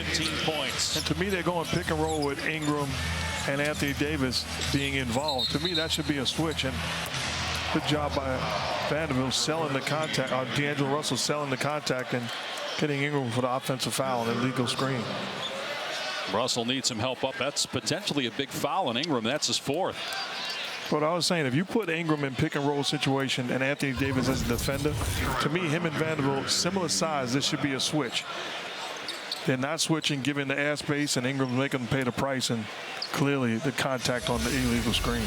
15 points. And to me, they're going pick and roll with Ingram and Anthony Davis being involved. To me, that should be a switch. And good job by Vanderbilt selling the contact, D'Angelo Russell selling the contact and hitting Ingram for the offensive foul and illegal screen. Russell needs some help up. That's potentially a big foul on Ingram. That's his fourth. But I was saying, if you put Ingram in pick and roll situation and Anthony Davis as a defender, to me, him and Vanderbilt, similar size, this should be a switch. They're not switching, giving the airspace, and Ingram making them pay the price, and clearly the contact on the illegal screen.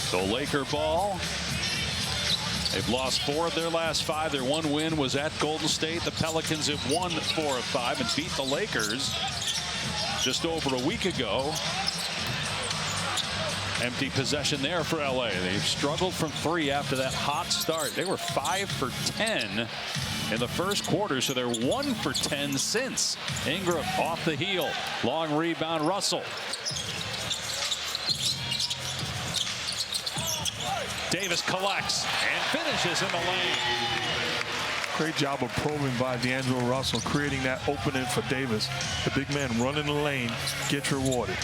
So Laker ball. They've lost 4 of their last 5. Their one win was at Golden State. The Pelicans have won 4 of 5 and beat the Lakers just over a week ago. Empty possession there for LA. They've struggled from 3 after that hot start. They were 5 for 10 in the first quarter, so they're 1 for 10 since. Ingram off the heel. Long rebound, Russell. Davis collects and finishes in the lane. Great job of probing by D'Angelo Russell, creating that opening for Davis. The big man running the lane gets rewarded.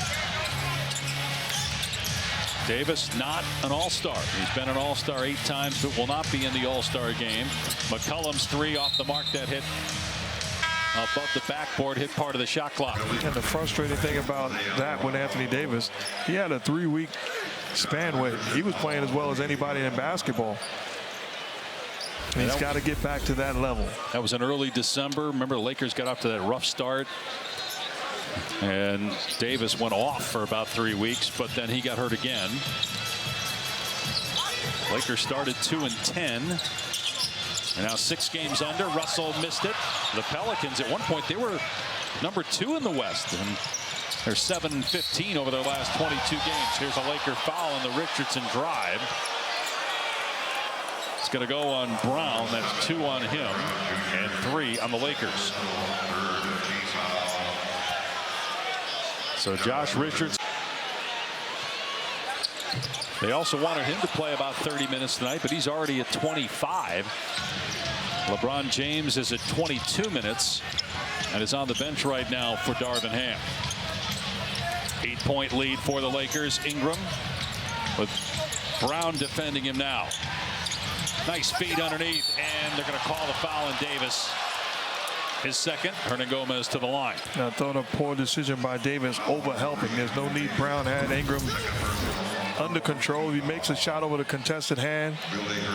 Davis not an all-star. He's been an all-star 8 times, but will not be in the all-star game. McCollum's 3 off the mark. That hit above the backboard, hit part of the shot clock. And the frustrating thing about that with Anthony Davis, he had a 3-week span where he was playing as well as anybody in basketball. And he's got to get back to that level. That was in early December. Remember, the Lakers got off to that rough start. And Davis went off for about 3 weeks, but then he got hurt again. Lakers started 2-10. And now 6 games under. Russell missed it. The Pelicans, at one point, they were number 2 in the West. And they're 7-15 over their last 22 games. Here's a Laker foul on the Richardson drive. It's going to go on Brown. That's 2 on him and 3 on the Lakers. So Josh Richards. They also wanted him to play about 30 minutes tonight, but he's already at 25. LeBron James is at 22 minutes and is on the bench right now for Darvin Ham. 8-point lead for the Lakers. Ingram with Brown defending him now. Nice feed underneath, and they're going to call the foul on Davis. His second. Hernangomez to the line. I thought a poor decision by Davis over helping. There's no need. Brown had Ingram under control. If he makes a shot over the contested hand,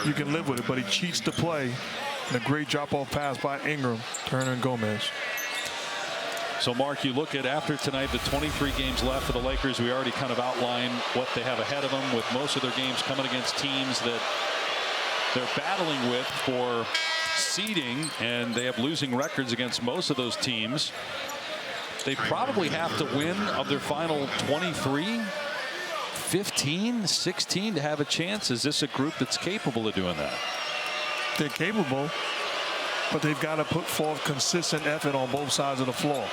you can live with it, but he cheats the play. And a great drop-off pass by Ingram to Hernangomez. So, Mark, you look at after tonight, the 23 games left for the Lakers. We already kind of outlined what they have ahead of them, with most of their games coming against teams that they're battling with for seeding, and they have losing records against most of those teams. They probably have to win of their final 23, 15, 16 to have a chance. Is this a group that's capable of doing that? They're capable, but they've got to put forth consistent effort on both sides of the floor.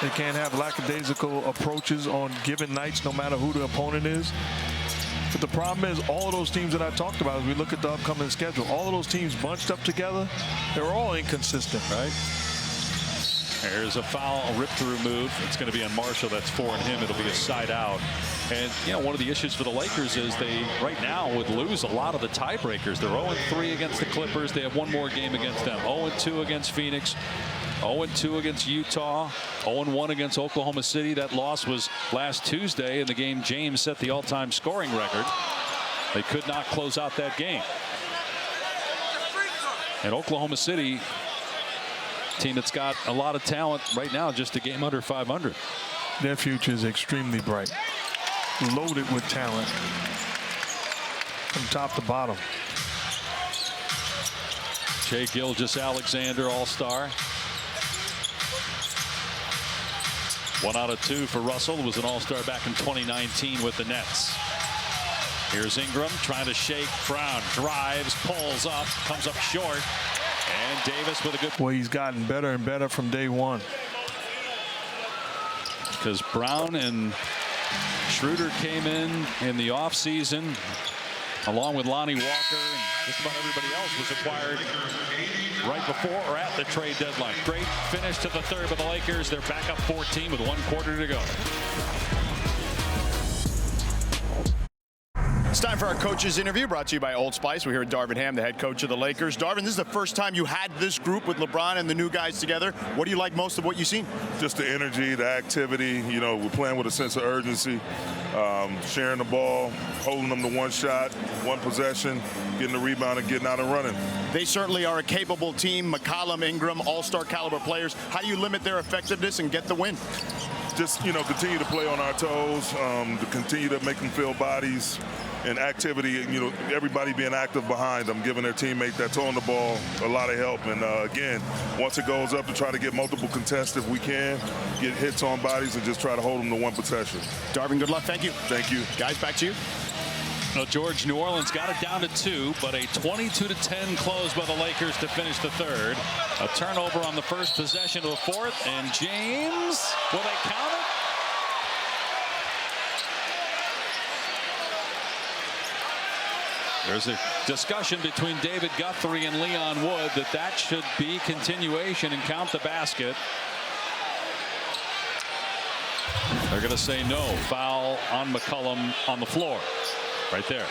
They can't have lackadaisical approaches on given nights, no matter who the opponent is. But the problem is, all of those teams that I talked about as we look at the upcoming schedule, all of those teams bunched up together, they're all inconsistent. Right. There's a foul, a rip-through move. It's going to be on Marshall. That's 4 on him. It'll be a side out. And, you know, one of the issues for the Lakers is they, right now, would lose a lot of the tiebreakers. They're 0-3 against the Clippers. They have one more game against them. 0-2 against Phoenix. 0-2 against Utah. 0-1 against Oklahoma City. That loss was last Tuesday in the game James set the all-time scoring record. They could not close out that game. And Oklahoma City, team that's got a lot of talent right now, just a game under 500. Their future is extremely bright. Loaded with talent from top to bottom. Shai Gilgeous-Alexander, all-star. 1 out of 2 for Russell, who was an all-star back in 2019 with the Nets. Here's Ingram trying to shake Brown. Drives, pulls up, comes up short. And Davis with a good... Boy, he's gotten better and better from day one. Because Brown and Schroeder came in the offseason. along with Lonnie Walker and just about everybody else, was acquired right before or at the trade deadline. Great finish to the third by the Lakers. They're back up 14 with 1 quarter to go. It's time for our coach's interview, brought to you by Old Spice. We're here with Darvin Ham, the head coach of the Lakers. Darvin, this is the first time you had this group with LeBron and the new guys together. What do you like most of what you've seen? Just the energy, the activity. You know, we're playing with a sense of urgency, sharing the ball, holding them to one shot, one possession, getting the rebound and getting out and running. They certainly are a capable team. McCollum, Ingram, all-star caliber players. How do you limit their effectiveness and get the win? Just, you know, continue to play on our toes, to continue to make them feel bodies and activity, you know, everybody being active behind them, giving their teammate that's on the ball a lot of help. And again, once it goes up, to try to get multiple contests if we can, get hits on bodies and just try to hold them to one possession. Darvin, good luck. Thank you. Thank you. Guys, back to you. Well, George, New Orleans got it down to 2, but a 22-10 close by the Lakers to finish the third. A turnover on the first possession of the fourth, and James, will they count it? There's a discussion between David Guthrie and Leon Wood that should be continuation and count the basket. They're going to say no. Foul on McCollum on the floor. Right there.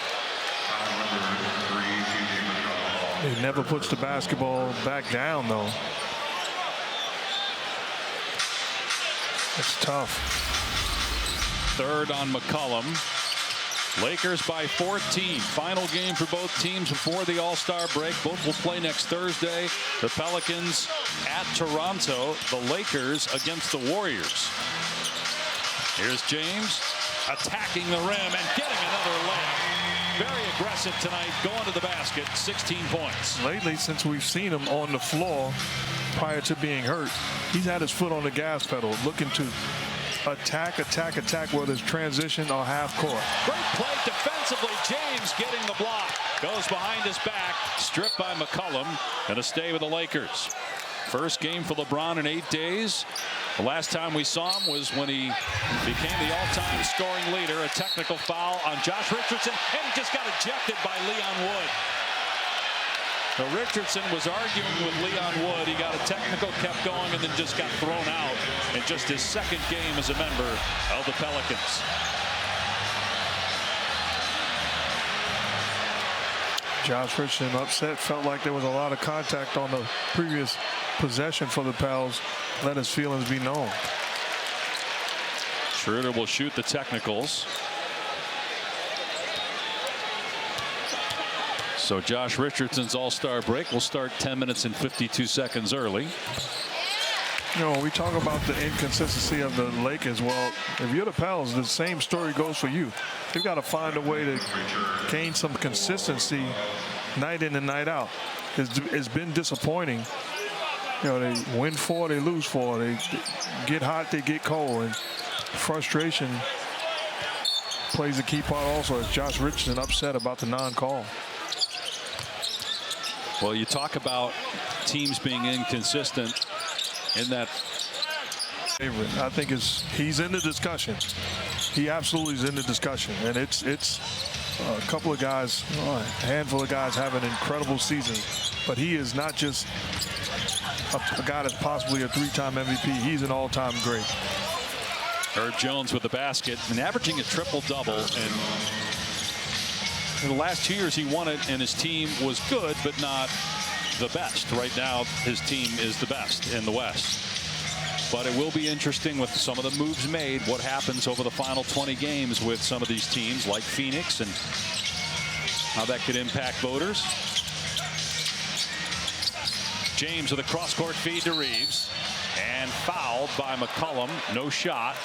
He never puts the basketball back down, though. It's tough. Third on McCollum. Lakers by 14. Final game for both teams before the All-Star break. Both will play next Thursday. The Pelicans at Toronto. The Lakers against the Warriors. Here's James attacking the rim and getting another layup. Very aggressive tonight, going to the basket. 16 points. Lately, since we've seen him on the floor prior to being hurt, he's had his foot on the gas pedal, looking to attack, whether it's transition or half court. Great play defensively. James getting the block. Goes behind his back. Stripped by McCollum. Gonna stay with the Lakers. First game for LeBron in 8 days. The last time we saw him was when he became the all-time scoring leader. A technical foul on Josh Richardson, and he just got ejected by Leon Wood. So Richardson was arguing with Leon Wood. He got a technical, kept going, and then just got thrown out in just his second game as a member of the Pelicans. Josh Richardson upset, felt like there was a lot of contact on the previous possession for the Pels. Let his feelings be known. Schroeder will shoot the technicals. So Josh Richardson's All-Star break will start 10 minutes and 52 seconds early. You know, we talk about the inconsistency of the Lakers. Well, if you're the Pels, the same story goes for you. You've got to find a way to gain some consistency night in and night out. It's been disappointing. You know, they win 4, they lose 4. They get hot, they get cold. And frustration plays a key part also, as Josh Richardson upset about the non-call. Well, you talk about teams being inconsistent in that. I think he's in the discussion. He absolutely is in the discussion, and it's a couple of guys, a handful of guys have an incredible season, but he is not just a guy that's possibly a 3-time MVP. He's an all-time great. Herb Jones with the basket and averaging a triple-double, and in the last 2 years he won it, and his team was good but not the best. Right now his team is the best in the West. But it will be interesting with some of the moves made, what happens over the final 20 games with some of these teams like Phoenix, and how that could impact voters. James with a cross-court feed to Reeves, and fouled by McCollum. No shot.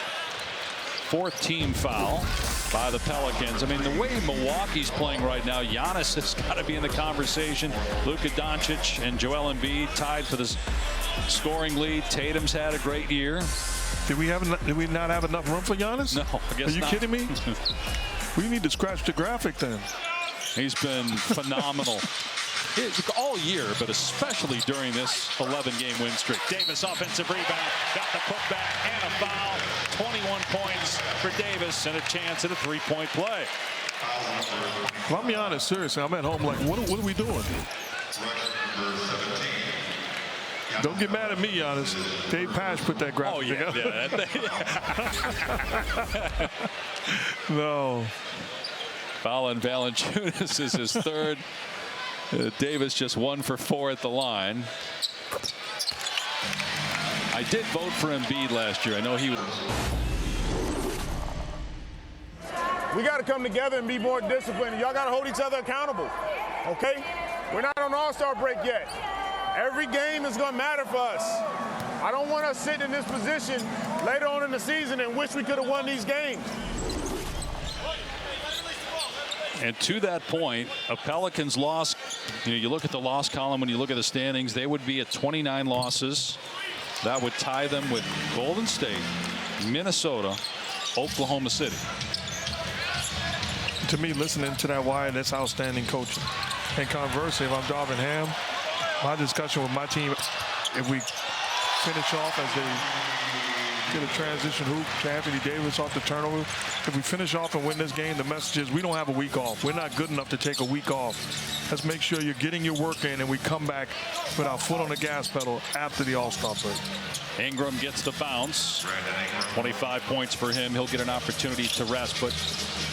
4th team foul by the Pelicans. I mean, the way Milwaukee's playing right now, Giannis has got to be in the conversation. Luka Doncic and Joel Embiid tied for the scoring lead. Tatum's had a great year. Did we not have enough room for Giannis? No, I guess not. Are you kidding me? We need to scratch the graphic then. He's been phenomenal all year, but especially during this 11-game win streak. Davis offensive rebound, got the putback and a foul. 21 points for Davis and a chance at a 3-point play. Well, I'll be honest, seriously, I'm at home like, what are we doing? Don't get mad at me, Giannis. Dave Pash put that graphic together. No. Foul on Valanciunas is his third. Davis just 1 for 4 at the line. I did vote for Embiid last year. I know he was. We got to come together and be more disciplined. Y'all got to hold each other accountable, okay? We're not on All-Star break yet. Every game is going to matter for us. I don't want us sitting in this position later on in the season and wish we could have won these games. And to that point, a Pelicans loss, you look at the loss column when you look at the standings, they would be at 29 losses. That would tie them with Golden State, Minnesota, Oklahoma City. To me, listening to that wire, that's outstanding coaching. And conversely, if I'm Darvin Ham, my discussion with my team, if we finish off as they get a transition hoop to Anthony Davis off the turnover, if we finish off and win this game, the message is we don't have a week off. We're not good enough to take a week off. Let's make sure you're getting your work in and we come back with our foot on the gas pedal after the All-Star break. Ingram gets the bounce. 25 points for him. He'll get an opportunity to rest. But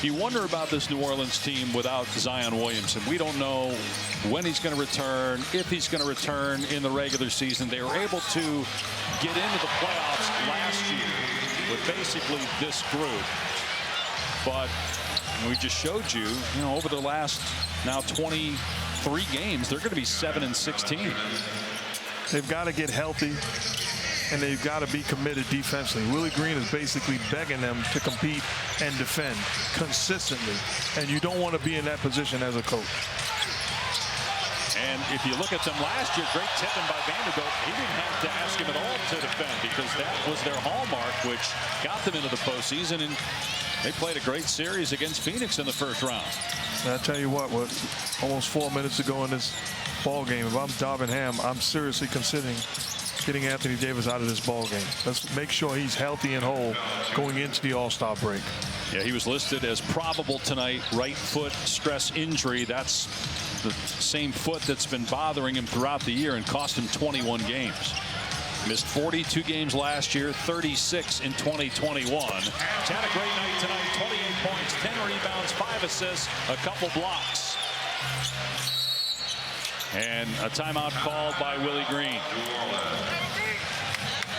you wonder about this New Orleans team without Zion Williamson. We don't know when he's going to return, if he's going to return in the regular season. They were able to get into the playoffs last year with basically this group. But we just showed you, over the last now 23 games, they're going to be 7-16. They've got to get healthy. And they've got to be committed defensively. Willie Green is basically begging them to compete and defend consistently. And you don't want to be in that position as a coach. And if you look at them last year, great tipping by Vanderbilt. He didn't have to ask him at all to defend because that was their hallmark, which got them into the postseason. And they played a great series against Phoenix in the first round. And I tell you what, almost 4 minutes ago in this ball game, if I'm Darvin Ham, I'm seriously considering getting Anthony Davis out of this ball game. Let's make sure he's healthy and whole going into the All-Star break. Yeah, he was listed as probable tonight, right foot stress injury. That's the same foot that's been bothering him throughout the year and cost him 21 games. Missed 42 games last year, 36 in 2021. He's had a great night tonight, 28 points, 10 rebounds, 5 assists, a couple blocks. And a timeout called by Willie Green.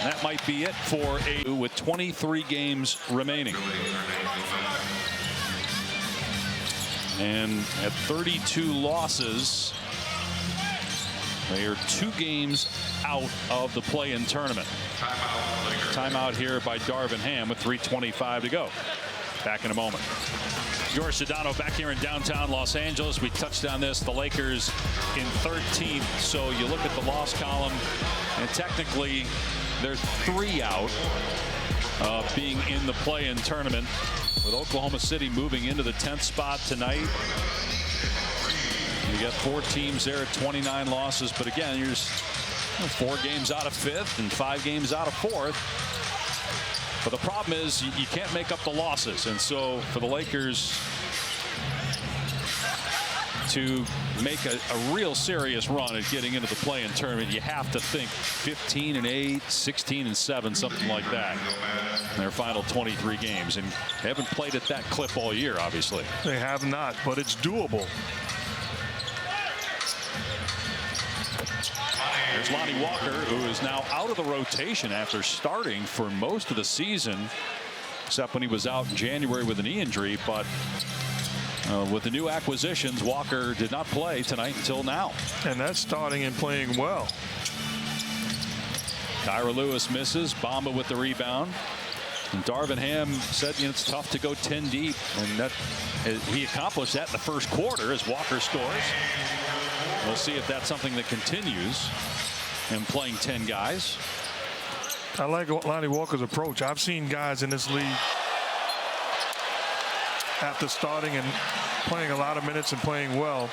That might be it for with 23 games remaining. And at 32 losses, they are 2 games out of the play-in tournament. Timeout here by Darvin Ham with 3:25 to go. Back in a moment. George Sedano back here in downtown Los Angeles. We touched on this. The Lakers in 13th. So you look at the loss column, and technically they're 3 out being in the play-in tournament, with Oklahoma City moving into the 10th spot tonight. You got 4 teams there at 29 losses. But again, you're just 4 games out of 5th and 5 games out of 4th. But the problem is you can't make up the losses. And so for the Lakers to make a real serious run at getting into the play-in tournament, you have to think 15-8, 16-7, something like that in their final 23 games. And they haven't played at that clip all year, obviously. They have not, but it's doable. There's Lonnie Walker, who is now out of the rotation after starting for most of the season, except when he was out in January with a knee injury. But with the new acquisitions, Walker did not play tonight until now. And that's starting and playing well. Tyra Lewis misses. Bamba with the rebound. And Darvin Ham said it's tough to go 10 deep. And that he accomplished that in the first quarter as Walker scores. We'll see if that's something that continues and playing 10 guys. I like Lonnie Walker's approach. I've seen guys in this league after starting and playing a lot of minutes and playing well,